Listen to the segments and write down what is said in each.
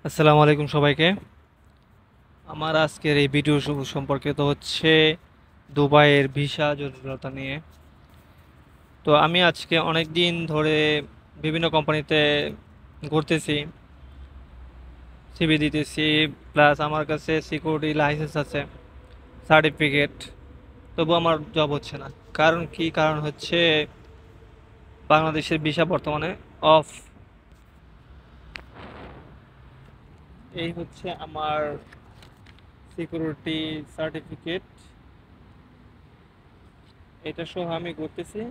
আসসালামু আলাইকুম সবাইকে। আমার আজকের এই ভিডিও সম্পর্কিত হচ্ছে দুবাইয়ের ভিসা জটিলতা নিয়ে। তো আমি আজকে অনেক দিন ধরে বিভিন্ন কোম্পানিতে ঘুরতেছি, সিভি দিতেছি, প্লাস আমার কাছে সিকিউরিটি লাইসেন্স আছে, সার্টিফিকেট, তবু আমার জব হচ্ছে না। কারণ কি? কারণ হচ্ছে বাংলাদেশের ভিসা বর্তমানে অফ। এই হচ্ছে আমার সিকিউরিটি সার্টিফিকেট, এটা সহ আমি ঘুরতেছি,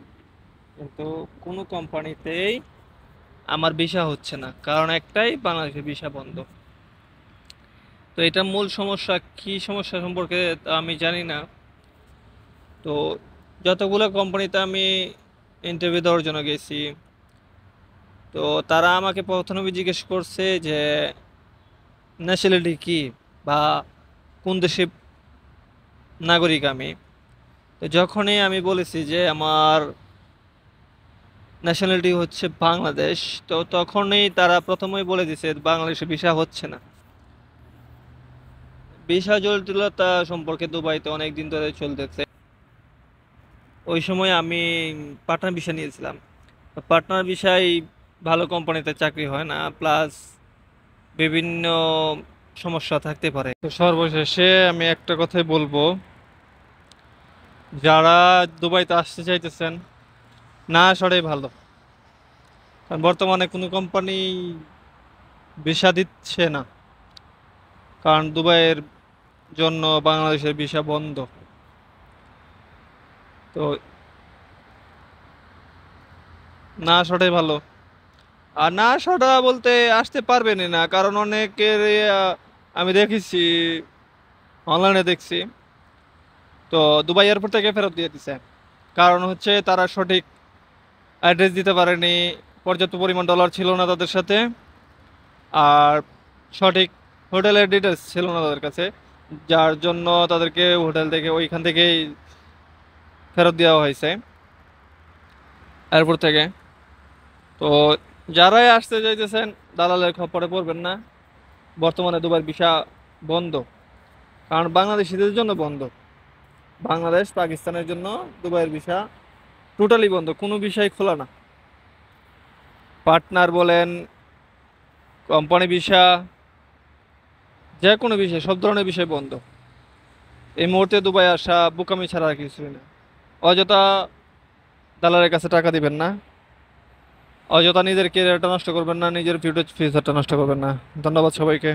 কিন্তু কোনো কোম্পানিতেই আমার ভিসা হচ্ছে না। কারণ একটাই, বাংলাদেশের ভিসা বন্ধ। তো এটা মূল সমস্যা। কি সমস্যা সম্পর্কে তা আমি জানি না। তো যতগুলো কোম্পানিতে আমি ইন্টারভিউ দেওয়ার জন্য গেছি, তো তারা আমাকে প্রথমে জিজ্ঞেস করছে যে ন্যাশনালিটি কি, বা কোন দেশের নাগরিক আমি। তো যখনই আমি বলেছি যে আমার ন্যাশনালিটি হচ্ছে বাংলাদেশ, তো তখনই তারা প্রথমেই বলে দিছে বাংলাদেশে ভিসা হচ্ছে না। ভিসা জটিলতা সম্পর্কে দুবাইতে অনেক দিন ধরে চলতেছে। ওই সময় আমি পার্টনার ভিসা নিয়েছিলাম। পার্টনার ভিসায় ভালো কোম্পানিতে চাকরি হয় না, প্লাস বিভিন্ন সমস্যা থাকতে পারে। তো সর্বশেষে আমি একটা কথাই বলবো, যারা দুবাইতে আসতে চাইতেছেন না আসাটাই ভালো। কারণ বর্তমানে কোনো কোম্পানি ভিসা দিচ্ছে না, কারণ দুবাইয়ের জন্য বাংলাদেশের ভিসা বন্ধ। তো না আসাটাই ভালো। আর না আসাটা বলতে আসতে পারবেনই না, কারণ অনেকের আমি দেখেছি, অনলাইনে দেখছি, তো দুবাই এয়ারপোর্ট থেকে ফেরত দিয়ে দিছে। কারণ হচ্ছে তারা সঠিক অ্যাড্রেস দিতে পারেনি, পর্যাপ্ত পরিমাণ ডলার ছিল না তাদের সাথে, আর সঠিক হোটেলের ডিটেলস ছিল না তাদের কাছে, যার জন্য তাদেরকে হোটেল থেকে ওইখান থেকেই ফেরত দেওয়া হয়েছে, এয়ারপোর্ট থেকে। তো যারাই আসতে চাইতেছেন, দালালের খপ্পরে পড়বেন না। বর্তমানে দুবাইয়ের ভিসা বন্ধ, কারণ বাংলাদেশিদের জন্য বন্ধ। বাংলাদেশ পাকিস্তানের জন্য দুবাইয়ের ভিসা টোটালি বন্ধ, কোনো ভিসাই খোলা না। পার্টনার বলেন, কোম্পানি ভিসা, যে কোনো বিষয়, সব ধরনের বিষয় বন্ধ। এই মুহূর্তে দুবাই আসা বোকামি ছাড়া আর কিছুই না। অযথা দালালের কাছে টাকা দিবেন না, অযথা নিজের কেরিয়ারটা নষ্ট করবেন না, নিজের ফিউচারটা নষ্ট করবেন না। ধন্যবাদ সবাইকে।